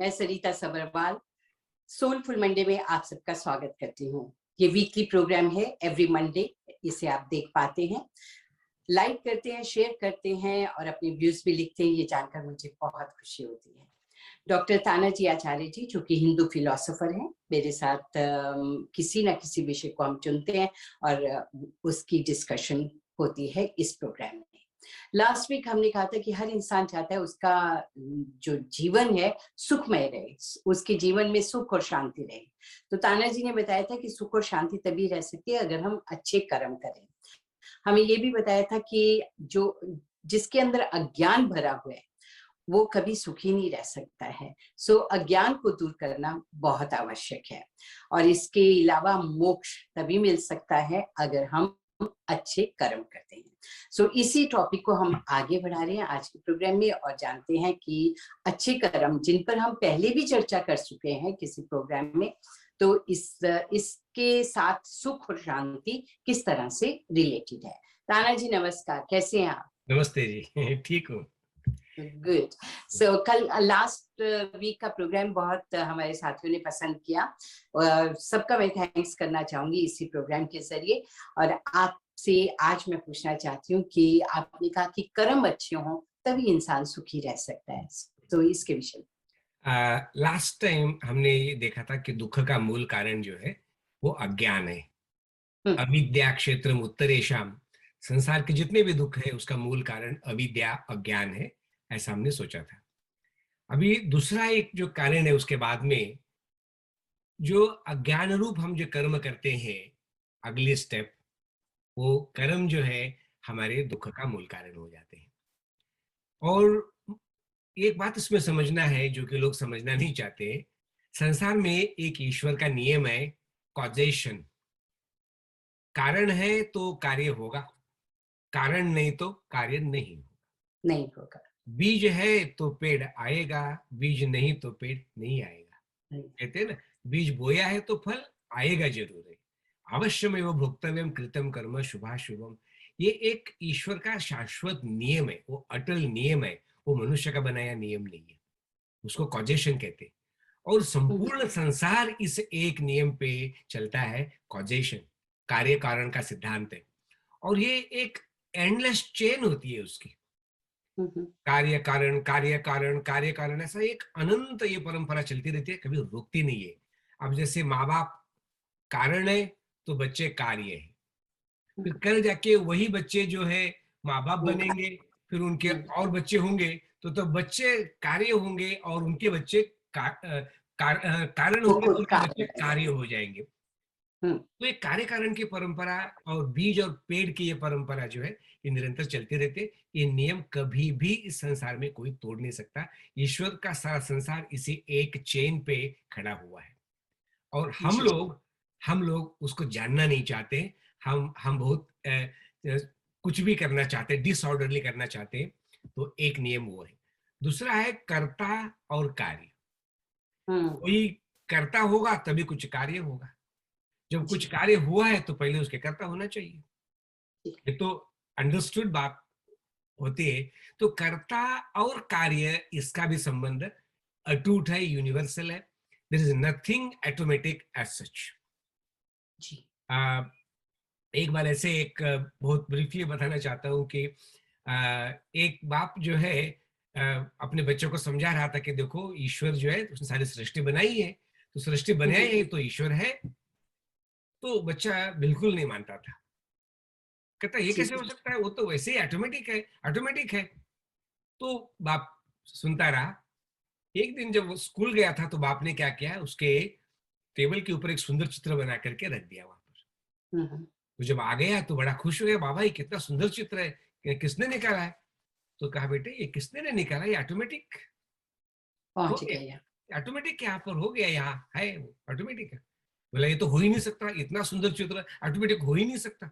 मैं सरिता Sabharwal soulful Monday में आप सबका स्वागत करती हूँ। ये वीकली प्रोग्राम है, एवरी मंडे इसे आप देख पाते हैं, लाइक करते हैं, शेयर करते हैं और अपने व्यूज भी लिखते हैं। ये जानकर मुझे बहुत खुशी होती है। डॉक्टर तानाजी आचार्य जी, जो कि हिंदू फिलोसोफर हैं, मेरे साथ किसी ना किसी विषय को हम चुनते हैं और उसकी डिस्कशन होती है इस प्रोग्राम में। लास्ट वीक हमने कहा था कि हर इंसान चाहता है उसका जो जीवन है सुखमय रहे, उसके जीवन में सुख और शांति रहे। तो ताना जी ने बताया था कि सुख और शांति तभी रह सकती है अगर हम अच्छे कर्म करें। हमें ये भी बताया था कि जिसके अंदर अज्ञान भरा हुआ है वो कभी सुखी नहीं रह सकता है। सो अज्ञान को दूर करना बहुत आवश्यक है और इसके अलावा मोक्ष तभी मिल सकता है अगर हम अच्छे कर्म करते हैं। सो इसी टॉपिक को हम आगे बढ़ा रहे हैं आज के प्रोग्राम में और जानते हैं कि अच्छे कर्म जिन पर हम पहले भी चर्चा कर चुके हैं किसी प्रोग्राम में, तो इसके साथ सुख और शांति किस तरह से रिलेटेड है। ताना जी नमस्कार, कैसे हैं आप? नमस्ते जी, ठीक हूँ। गुड। सो कल लास्ट वीक का प्रोग्राम बहुत हमारे साथियों ने पसंद किया और सबका मैं थैंक्स करना चाहूंगी इसी प्रोग्राम के जरिए। और आपसे आज मैं पूछना चाहती हूँ कि आपने कहा कि कर्म अच्छे हों तभी इंसान सुखी रह सकता है, तो इसके विषय लास्ट टाइम हमने ये देखा था कि दुख का मूल कारण जो है वो अज्ञान है। अविद्या क्षेत्रम उत्तरेशम, संसार के जितने भी दुख है उसका मूल कारण अविद्या अज्ञान है, ऐसा हमने सोचा था। अभी दूसरा एक जो कारण है उसके बाद में जो अज्ञान रूप हम जो कर्म करते हैं, अगली स्टेप वो कर्म जो है हमारे दुख का मूल कारण हो जाते हैं। और एक बात इसमें समझना है जो कि लोग समझना नहीं चाहते, संसार में एक ईश्वर का नियम है कॉजेशन। कारण है तो कार्य होगा, कारण नहीं तो कार्य नहीं होगा। बीज है तो पेड़ आएगा, बीज नहीं तो पेड़ नहीं आएगा। कहते हैं ना, बीज बोया है तो फल आएगा जरूर है। अवश्यमेव भोक्तव्यम कृतम कर्म शुभाशुभम, ये एक ईश्वर का शाश्वत नियम है, वो अटल नियम है, वो मनुष्य का बनाया नियम नहीं है, उसको कॉजेशन कहते हैं। और संपूर्ण संसार इस एक नियम पे चलता है, कॉजेशन, कार्य कारण का सिद्धांत है। और ये एक एंडलेस चेन होती है उसकी, कार्य कारण कार्य कारण कार्य कारण, ऐसा एक अनंत ये परंपरा चलती रहती है, कभी रुकती नहीं है। अब जैसे माँ बाप कारण है तो बच्चे कार्य है, फिर कल जाके वही बच्चे जो है माँ बाप बनेंगे, फिर उनके और बच्चे होंगे तो बच्चे कार्य होंगे और उनके बच्चे कारण होंगे तो उनके बच्चे कार्य हो जाएंगे। तो ये कार्य कारण की परंपरा और बीज और पेड़ की ये परंपरा जो है ये निरंतर चलते रहते। ये नियम कभी भी इस संसार में कोई तोड़ नहीं सकता। ईश्वर का सारा संसार इसी एक चेन पे खड़ा हुआ है और हम लोग उसको जानना नहीं चाहते। हम बहुत कुछ भी करना चाहते हैं, डिसऑर्डरली करना चाहते हैं। तो एक नियम वो है। दूसरा है कर्ता और कार्य। कोई कर्ता होगा तभी कुछ कार्य होगा। जब कुछ कार्य हुआ है तो पहले उसके कर्ता होना चाहिए। ये तो अंडरस्टूड बात होती है। तो कर्ता और कार्य इसका भी संबंध अटूट है, यूनिवर्सल है। There is nothing automatic as such. एक बार ऐसे एक बहुत ब्रीफली बताना चाहता हूँ कि एक बाप जो है अपने बच्चों को समझा रहा था कि देखो ईश्वर जो है उसने सारी सृष्टि बनाई है, तो सृष्टि बनाई है तो ईश्वर है। तो बच्चा बिल्कुल नहीं मानता था, कहता ये कैसे हो सकता है, वो तो वैसे ही ऑटोमेटिक है। तो बाप सुनता रहा। एक दिन जब वो स्कूल गया था तो बाप ने क्या किया, उसके टेबल के ऊपर एक सुंदर चित्र बना करके रख दिया वहां पर। तो जब आ गया तो बड़ा खुश हो गया, बाबा ये कितना सुंदर चित्र है, किसने निकाला है? तो कहा बेटे ये किसने निकाला, ये ऑटोमेटिक हो गया, ऑटोमेटिक यहाँ पर हो गया, यहाँ है ऑटोमेटिक है। बोला ये तो हो ही नहीं सकता, इतना सुंदर चित्र ऑटोमेटिक हो ही नहीं सकता।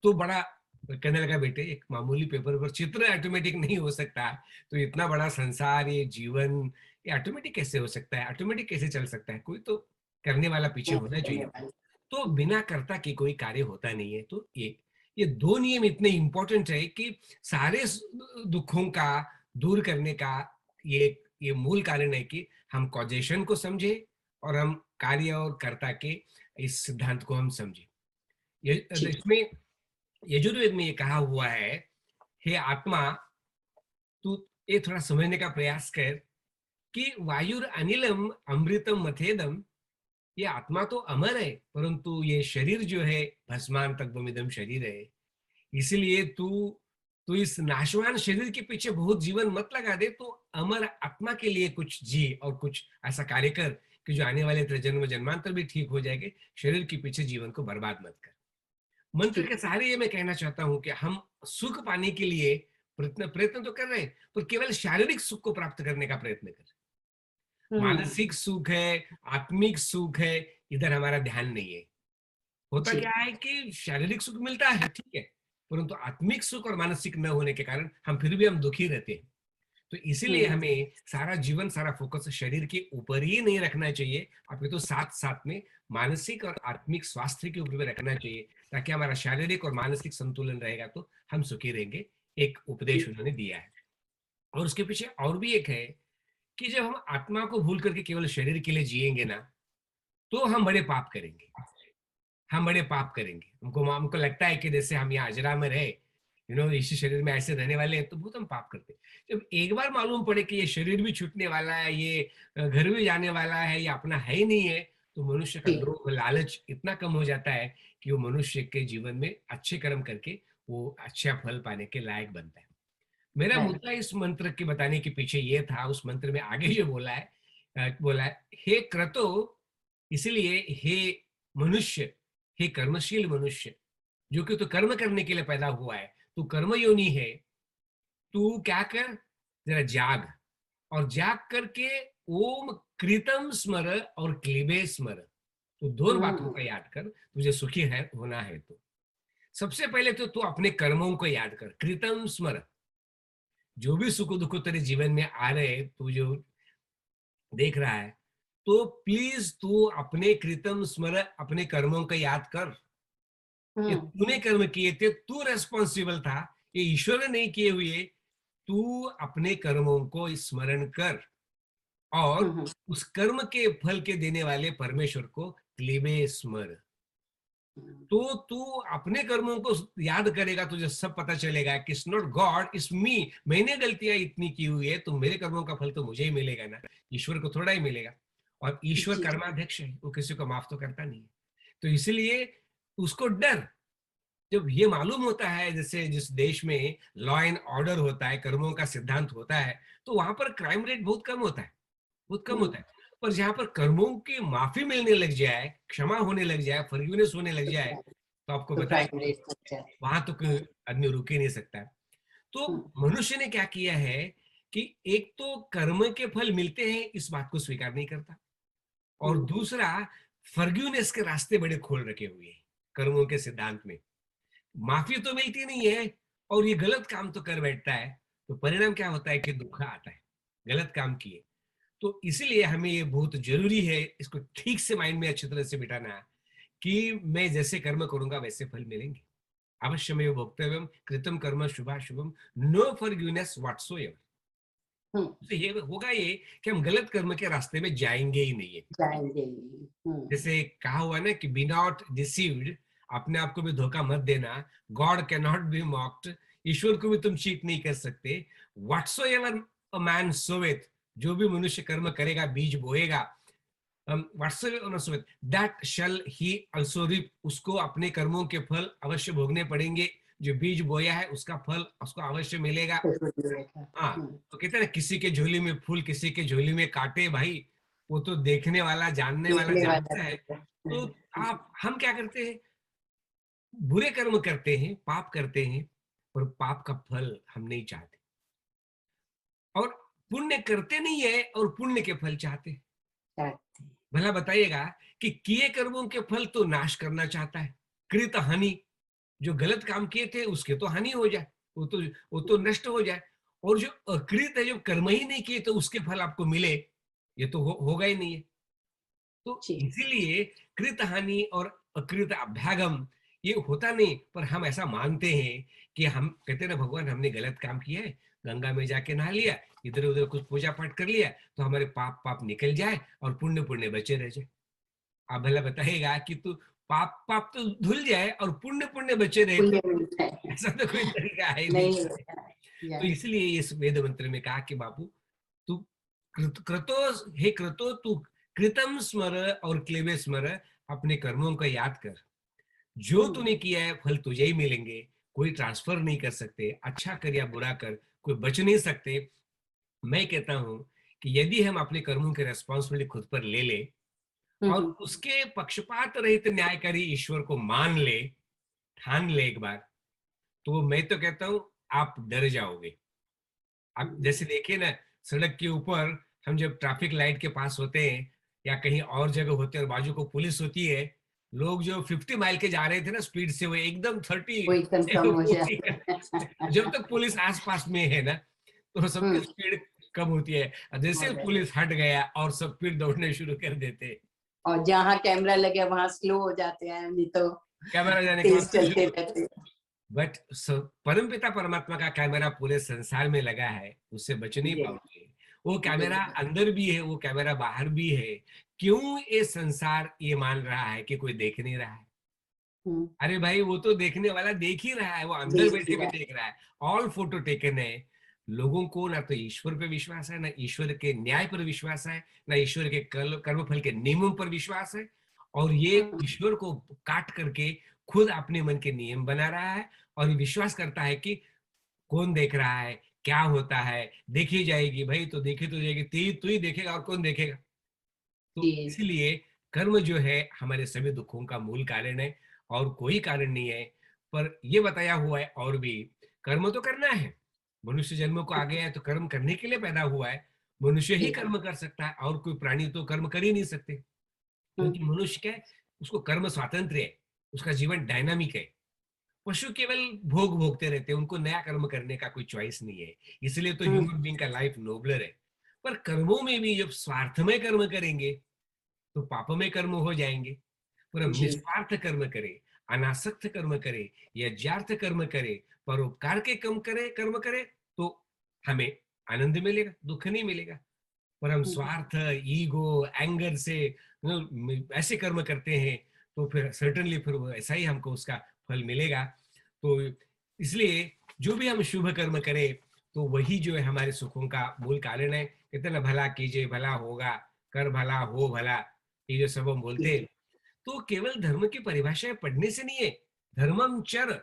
तो बड़ा कहने लगा बेटे एक मामूली पेपर पर चित्र ऑटोमेटिक नहीं हो सकता, तो इतना बड़ा संसार, ये जीवन, ये ऑटोमेटिक कैसे हो सकता है, ऑटोमेटिक कैसे चल सकता है, कोई तो करने वाला पीछे होना चाहिए। तो बिना कर्ता के कोई कार्य होता नहीं है। तो ये दो नियम इतने इंपॉर्टेंट है कि सारे दुखों का दूर करने का ये ये मूल कारण है कि हम कॉजेशन को समझे और हम कार्य और कर्ता के इस सिद्धांत को हम समझे। ये जी इसमें यजुर्वेद में ये कहा हुआ है, हे आत्मा, तू ये थोड़ा समझने का प्रयास कर कि वायुर अनिलम अमृतम मथेदम, ये आत्मा तो अमर है, परंतु ये शरीर जो है भस्मान तक बमिदम शरीर है। इसलिए तू तू इस नाशवान शरीर के पीछे बहुत जीवन मत लगा दे, तो अमर आत्मा के लिए कुछ जी और कुछ ऐसा कार्य कर कि जो आने वाले जन्म जन्मांतर भी ठीक हो जाएंगे। शरीर के पीछे जीवन को बर्बाद मत कर। मंत्र जी के सहारे ये मैं कहना चाहता हूं कि हम सुख पाने के लिए प्रयत्न प्रयत्न तो कर रहे हैं, पर केवल शारीरिक सुख को प्राप्त करने का प्रयत्न कर। हम्म मानसिक सुख है, आत्मिक सुख है, इधर हमारा ध्यान नहीं है। होता जी क्या है कि शारीरिक सुख मिलता है, ठीक है, परंतु आत्मिक सुख और मानसिक न होने के कारण हम फिर भी हम दुखी रहते हैं। तो इसीलिए हम्म हमें सारा जीवन, सारा फोकस शरीर के ऊपर ही नहीं रखना चाहिए, अभी तो साथ साथ में मानसिक और आत्मिक स्वास्थ्य के ऊपर भी रखना चाहिए, ताकि हमारा शारीरिक और मानसिक संतुलन रहेगा तो हम सुखी रहेंगे। एक उपदेश उन्होंने दिया है। और उसके पीछे और भी एक है कि जब हम आत्मा को भूल करके केवल शरीर के लिए जिएंगे ना, तो हम बड़े पाप करेंगे। हम बड़े पाप करेंगे। हमको लगता है कि जैसे हम यहाँ अजरामर है, इसी शरीर में ऐसे रहने वाले हैं, तो बहुत हम पाप करते हैं। जब एक बार मालूम पड़े कि ये शरीर भी छूटने वाला है, ये घर भी जाने वाला है, ये अपना है ही नहीं है, तो मनुष्य का जी लोभ लालच इतना कम हो जाता है कि वो मनुष्य के जीवन में अच्छे कर्म करके वो अच्छा फल पाने के लायक बनता है। मेरा राइट मुद्दा इस मंत्र के बताने के पीछे ये था, उस मंत्र में आगे जो बोला है, हे क्रतो, इसलिए हे मनुष्य, हे कर्मशील मनुष्य, जो कि तू कर्म करने के लिए पैदा हुआ है, तू कर्म योनि है, तू क्या कर, जरा जाग, और जाग करके ओम कृतम स्मर और क्लीबे स्मर, तो दो बातों हम्म का याद कर, तुझे सुखी है होना है तो। सबसे पहले तो तू अपने कर्मों को याद कर, कृतम स्मर, जो भी सुख दुख तेरे जीवन में आ रहे, तू जो देख रहा है, तो प्लीज तू अपने कृतम स्मर, अपने कर्मों को याद कर। ये हम्म तूने कर्म किए थे, तू रेस्पॉन्सिबल था, ये ईश्वर ने नहीं किए हुए। तू अपने कर्मों को स्मरण कर और हम्म उस कर्म के फल के देने वाले परमेश्वर को क्लीबे स्मर। तो तू अपने कर्मों को याद करेगा, तुझे सब पता चलेगा कि it's not God, it's me, मैंने गलतियां इतनी की हुई है, तो मेरे कर्मों का फल तो मुझे ही मिलेगा ना, ईश्वर को थोड़ा ही मिलेगा। और ईश्वर जी कर्माध्यक्ष है, वो किसी को माफ तो करता नहीं है। तो इसलिए उसको डर, जब ये मालूम होता है, जैसे जिस देश में लॉ एंड ऑर्डर होता है, कर्मों का सिद्धांत होता है, तो वहां पर क्राइम रेट बहुत कम होता है, बहुत कम होता है। पर जहां पर कर्मों की माफी मिलने लग जाए, क्षमा होने लग जाए, फॉरगिवनेस होने लग जाए, तो आपको तो पता है क्राइम रेट बढ़ जाए। वहां तो कोई आदमी रुक ही नहीं सकता है। तो हम्म मनुष्य ने क्या किया है कि एक तो कर्म के फल मिलते हैं, इस बात को स्वीकार नहीं करता, और हम्म दूसरा फॉरगिवनेस के रास्ते बड़े खोल रखे हुए हैं कर्मों के सिद्धांत में। माफी तो मिलती नहीं है और ये गलत काम तो कर बैठता है, तो परिणाम क्या होता है कि दुख आता है, गलत काम किए। तो इसीलिए हमें ये बहुत जरूरी है, इसको ठीक से माइंड में अच्छी तरह से बिठाना, कि मैं जैसे कर्म करूंगा वैसे फल मिलेंगे। अवश्यमेव भोक्तव्यम कृतम कर्म शुभाशुभम, नो फॉरगिवनेस व्हाटसोएवर। हम्म तो ये होगा ये कि हम गलत कर्म के रास्ते में जाएंगे ही नहीं है। जाएंगे जैसे कहा हुआ ना कि बी नॉट डिसीव्ड, अपने आप को भी धोखा मत देना, God can not be mocked, ईश्वर को भी तुम चीट नहीं कर सकते। व्हाटसोएवर अ मैन सोवेथ, जो भी मनुष्य कर्म करेगा, बीज बोएगा, that shall he also reap, उसको अपने कर्मों के फल अवश्य भोगने पड़ेंगे। जो बीज बोया है उसका फल उसको अवश्य मिलेगा। हाँ, हम्म तो कहते हैं ना, किसी के झोली में फूल किसी के झोली में कांटे, भाई वो तो देखने वाला जानने वाला देखने वाला जानता है। रहेगा। तो आप हम क्या करते हैं, बुरे कर्म करते हैं, पाप करते हैं, और पाप का फल हम नहीं चाहते, और पुण्य करते नहीं है और पुण्य के फल चाहते हैं। चाहते हैं। भला बताइएगा कि किए कर्मों के फल तो नाश करना चाहता है, कृत हानि, जो गलत काम किए थे उसके तो हानि हो जाए, वो तो नष्ट हो जाए, और जो अकृत है, जो कर्म ही नहीं किए तो उसके फल आपको मिले, ये तो होगा ही नहीं है। तो जी इसीलिए कृत हानि और अकृत अभ्यागम ये होता नहीं, पर हम ऐसा मानते हैं कि हम कहते हैं ना, भगवान हमने गलत काम किया है, गंगा में जाके नहा लिया, इधर उधर कुछ पूजा पाठ कर लिया, तो हमारे पाप पाप निकल जाए और पुण्य पुण्य बचे रह जाए। आप भला बताइएगा कि तू पाप पाप तो धुल जाए और पुण्य पुण्य बचे रहे, पुण्य तो मिलता है, ऐसा तो कोई तरीका है नहीं। नहीं होता है। तो या इसलिए इस वेद मंत्र में कहा कि बाबू तू कृतो तू कृतम स्मर और क्लेवे स्मर, अपने कर्मों का याद कर। जो तूने किया है फल तुझे ही मिलेंगे, कोई ट्रांसफर नहीं कर सकते। अच्छा कर या बुरा कर, कोई बच नहीं सकते। मैं कहता हूं कि यदि हम अपने कर्मों की रेस्पॉन्सिबिलिटी खुद पर ले ले और उसके पक्षपात रहित न्यायकारी ईश्वर को मान ले, ठान ले एक बार, तो मैं तो कहता हूं आप डर जाओगे। आप जैसे देखिए ना, सड़क के ऊपर हम जब ट्रैफिक लाइट के पास होते हैं या कहीं और जगह होते हैं और बाजू को पुलिस होती है, लोग जो 50 माइल के जा रहे थे ना स्पीड से, वो एकदम 30 वो एकदम कम हो 40 जाता है। जब तक पुलिस आसपास में है ना, तो सबकी स्पीड कम होती है। जैसे पुलिस हट गया और सब फिर दौड़ने शुरू कर देते, और जहाँ कैमरा लगे वहां स्लो हो जाते हैं, नहीं तो कैमरा जाने के बाद तेज फिर चलते शुरू। रहते हैं। बट परमपिता परमात्मा का कैमरा पूरे संसार में लगा है, उससे बच नहीं ये पाओगे। वो कैमरा बिल्कुल। अंदर भी है, वो कैमरा बाहर भी है। क्यों ये संसार ये मान रहा है कि कोई देख नहीं रहा है? अरे भाई, वो तो देखने वाला देख ही रहा है, वो अंदर देख बैठे भी लिया। देख रहा है। ऑल फोटो टेकन है। लोगों को ना तो ईश्वर पे विश्वास है, ना ईश्वर के न्याय पर विश्वास है, ना ईश्वर के कर्मफल के नियमों पर विश्वास है। और ये ईश्वर को काट करके खुद अपने मन के नियम बना रहा है और ये विश्वास करता है कि कौन देख रहा है, क्या होता है, देखी जाएगी। भाई तो देखी तो जाएगी, तू ही देखेगा और कौन देखेगा? तो जी इसलिए कर्म जो है हमारे सभी दुखों का मूल कारण है और कोई कारण नहीं है। पर ये बताया हुआ है और भी, कर्म तो करना है। मनुष्य जन्म को आ गया है तो कर्म करने के लिए पैदा हुआ है। मनुष्य ही जी। कर्म कर सकता है और कोई प्राणी तो कर्म कर ही नहीं सकते, क्योंकि मनुष्य क्या है, उसको कर्म स्वातंत्र है, उसका जीवन डायनामिक है। पशु केवल भोग भोगते रहते हैं, उनको नया कर्म करने का कोई चॉइस नहीं है। इसलिए तो ह्यूमन बीइंग का लाइफ नोबलर है। पर कर्मों में भी जब स्वार्थमय कर्म करेंगे तो पापमय कर्म हो जाएंगे। पर हम जी निस्वार्थ कर्म करें, अनासक्त कर्म करें, यज्ञार्थ कर्म करें, परोपकार के कर्म करें, तो हमें आनंद मिलेगा, दुख नहीं मिलेगा। पर हम स्वार्थ, ईगो, एंगर से ऐसे कर्म करते हैं, तो फिर सर्टेनली फिर वो ऐसा ही हमको उसका फल मिलेगा। तो इसलिए जो भी हम शुभ कर्म करें, तो वही जो है हमारे सुखों का मूल कारण है। कहते ना, भला कीजिए भला होगा, कर भला हो भला, ये जो सब हम बोलते हैं, तो केवल धर्म की परिभाषाएं पढ़ने से नहीं है। धर्मम चर,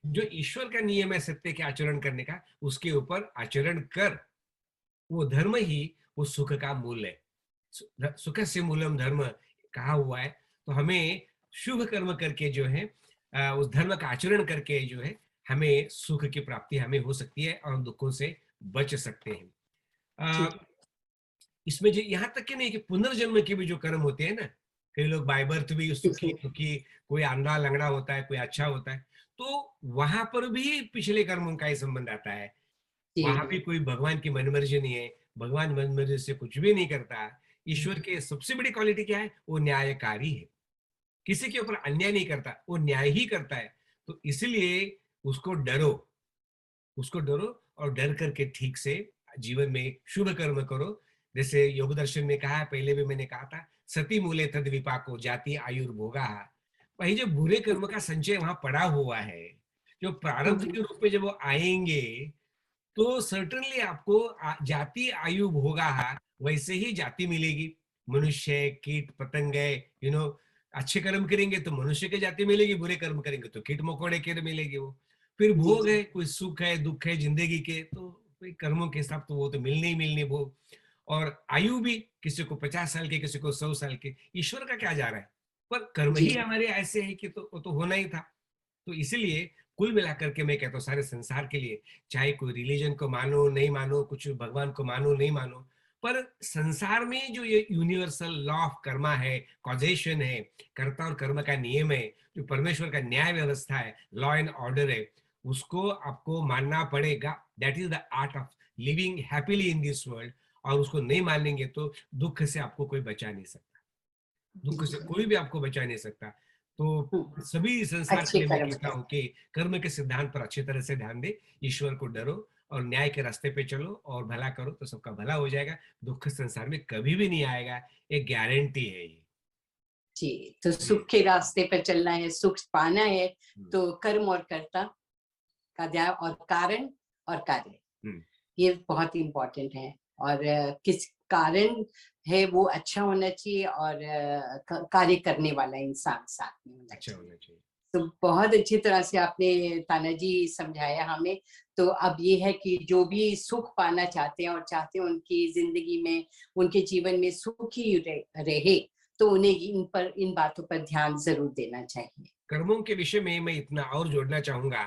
जो ईश्वर का नियम है सत्य के आचरण करने का, उसके ऊपर आचरण कर। वो धर्म ही वो सुख का मूल है। सुख से मूलम धर्म कहा हुआ है। तो हमें शुभ कर्म करके जो है, उस धर्म का आचरण करके जो है, हमें सुख की प्राप्ति हमें हो सकती है और हम दुखों से बच सकते हैं। जी अ, इसमें जो यहाँ तक कि नहीं कि पुनर्जन्म के भी जो कर्म होते हैं ना, कई लोग बाय बर्थ भी सुखी दुखी, कोई अंधा लंगड़ा होता है, कोई अच्छा होता है, तो वहां पर भी पिछले कर्मों का ही संबंध आता है। वहां भी जी कोई भगवान की मनमर्जी नहीं है, भगवान मनमर्जी से कुछ भी नहीं करता। ईश्वर के सबसे बड़ी क्वालिटी क्या है? वो न्यायकारी है, किसी के ऊपर अन्याय नहीं करता, वो न्याय ही करता है। तो इसलिए उसको डरो, उसको डरो और डर करके ठीक से जीवन में शुभ कर्म करो। जैसे योग दर्शन में कहा है, पहले भी मैंने कहा था, सती मूले तद विपाको जाति आयुर्भोगा। वही जो बुरे कर्म का संचय वहां पड़ा हुआ है, जो प्रारब्ध के रूप में जब वो आएंगे, तो सर्टनली आपको जाति आयु भोगा वैसे ही जाति मिलेगी। मनुष्य, कीट पतंगे, अच्छे कर्म करेंगे तो मनुष्य की जाति मिलेगी, बुरे कर्म करेंगे तो कीट मकोड़े के मिलेगी वो। फिर जी भोग जी है, कोई सुख है दुख है जिंदगी के, तो कोई कर्मों के हिसाब तो वो तो मिलने ही मिलने भोग। और आयु भी किसी को 50 साल के, किसी को 100 साल के, ईश्वर का क्या जा रहा है? पर कर्म जी ही हमारे ऐसे है कि तो वो तो होना ही था। तो इसीलिए कुल मिलाकर के मैं कहता हूँ सारे संसार के लिए, चाहे कोई रिलीजन को मानो नहीं मानो, कुछ भगवान को मानो नहीं मानो, पर संसार में जो ये यूनिवर्सल लॉ ऑफ कर्मा है, कॉजेशन है, कर्ता और कर्म का नियम है, जो परमेश्वर का न्याय व्यवस्था है, लॉ एंड ऑर्डर है, उसको आपको मानना पड़ेगा। That is the art of living happily in this world. और उसको नहीं मानेंगे तो दुख से आपको कोई बचा नहीं सकता, दुख से बिल्कुल। कोई भी आपको बचा नहीं सकता। तो सभी संसार के अच्छे लिए मैं कर्म कहता कर। हूँ कि कर्म के सिद्धांत पर अच्छी तरह से ध्यान दे, ईश्वर को डरो और न्याय के रास्ते पे चलो और भला करो तो सबका भला हो जाएगा। दुख संसार में कभी भी नहीं आएगा, एक गारंटी है ये। जी, तो जी। सुख के रास्ते पर चलना है, सुख पाना है, हम्म, तो कर्म और कर्ता का ध्यान, और कारण और कार्य, हम्म, ये बहुत इम्पोर्टेंट है। और किस कारण है वो अच्छा होना चाहिए, और कार्य करने वाला इंसान साथ में होना अच्छा चाहिए। होना चाहिए। तो बहुत अच्छी तरह से आपने तानाजी समझाया हमें। तो अब ये है कि जो भी सुख पाना चाहते हैं और चाहते हैं उनकी जिंदगी में, उनके जीवन में सुख ही रहे, तो उन्हें इन बातों पर ध्यान जरूर देना चाहिए। कर्मों के विषय में मैं इतना और जोड़ना चाहूंगा।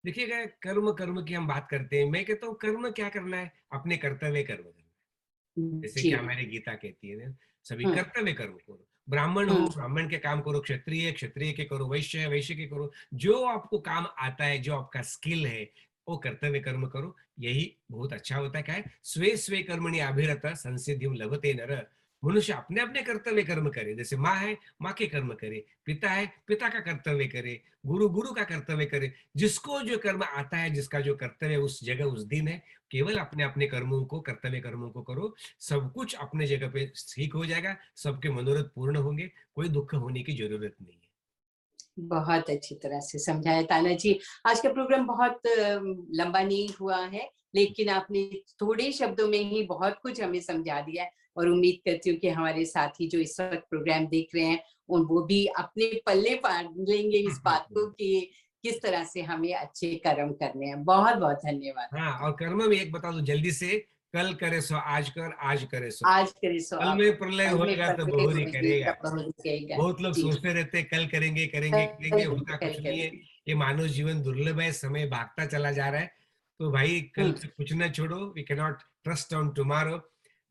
देखिएगा, कर्म कर्म की हम बात करते हैं, मैं कहता हूँ कर्म क्या करना है, अपने कर्तव्य कर्म करना है। जैसे जी। कि हमारी गीता कहती है ना, सभी हम्म। कर्तव्य कर्म करो। ब्राह्मण हो, हम्म। ब्राह्मण के काम करो, क्षत्रिय क्षत्रिय के करो, वैश्य है वैश्य के करो। जो आपको काम आता है, जो आपका स्किल है, वो कर्तव्य कर्म करो। यही बहुत अच्छा होता है। क्या है, स्वे स्वे कर्मणि अभिरत संसिद्धिम लभते नर। मनुष्य अपने अपने कर्तव्य कर्म करे। जैसे माँ है, माँ के कर्म करे, पिता है, पिता का कर्तव्य करे, गुरु गुरु का कर्तव्य करे। जिसको जो कर्म आता है, जिसका जो कर्तव्य उस जगह उस दिन है, केवल अपने अपने कर्मों को, कर्तव्य कर्मों को करो। सब कुछ अपने जगह पे ठीक हो जाएगा, सबके मनोरथ पूर्ण होंगे, कोई दुख होने की जरूरत नहीं है। बहुत अच्छी तरह से समझाया ताना जी। आज का प्रोग्राम बहुत लंबा नहीं हुआ है, लेकिन आपने थोड़े शब्दों में ही बहुत कुछ हमें समझा दिया है। और उम्मीद करती हूँ कि हमारे साथी जो इस वक्त प्रोग्राम देख रहे हैं, उन वो भी अपने पल्ले पार लेंगे इस बात को कि किस तरह से हमें अच्छे कर्म करने हैं। बहुत बहुत धन्यवाद हाँ, आपका। और कर्म में एक बता दो जल्दी से, कल करे सो आज कर, आज करे सो आज करे सो कल अब, में प्रलय कल में होएगा तो पकड़े बहुरी हुए करेगा। तब बहुत कहेगा। बहुत लोग जी। सोचते रहते हैं कल करेंगे करेंगे करेंगे, कल होता कल कुछ नहीं है। करेंगे। ये मानव जीवन दुर्लभ है, समय भागता चला जा रहा है। तो भाई कल हम्म। पे कुछ ना छोड़ो, we can not trust on tomorrow.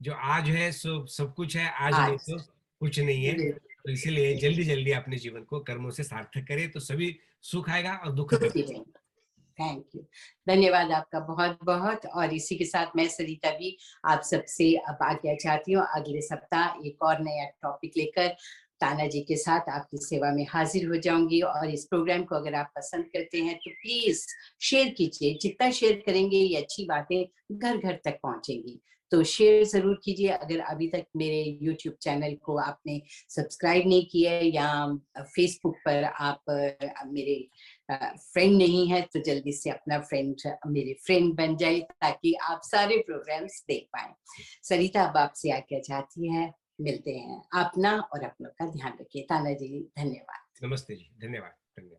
जो आज है सो सब कुछ है, आज नहीं आज तो कुछ नहीं है। तो इसीलिए बिल्कुल जल्दी जल्दी अपने जीवन को कर्मों से सार्थक करें, तो सभी सुख आएगा और दुख कभी। खुशी रहेंगे। Thank you. धन्यवाद आपका बहुत बहुत। और इसी के साथ मैं सरिता भी आप सबसे अब आज्ञा चाहती हूँ। अगले सप्ताह एक और नया टॉपिक लेकर ताना जी के साथ आपकी सेवा में हाजिर हो जाऊंगी। और इस प्रोग्राम को अगर आप पसंद करते हैं तो प्लीज शेयर कीजिए। जितना शेयर करेंगे ये अच्छी बातें घर घर तक पहुंचेंगी। तो शेयर जरूर कीजिए। अगर अभी तक मेरे यूट्यूब चैनल को आपने सब्सक्राइब नहीं किया है, या फेसबुक पर आप मेरे फ्रेंड नहीं है, तो जल्दी से अपना फ्रेंड, मेरे फ्रेंड बन जाए, ताकि आप सारे प्रोग्राम्स देख पाए। सरिता अब आपसे आज्ञा चाहती है। मिलते हैं। अपना और अपनों का ध्यान रखिए। ताना जी, धन्यवाद। नमस्ते जी, धन्यवाद धन्यवाद।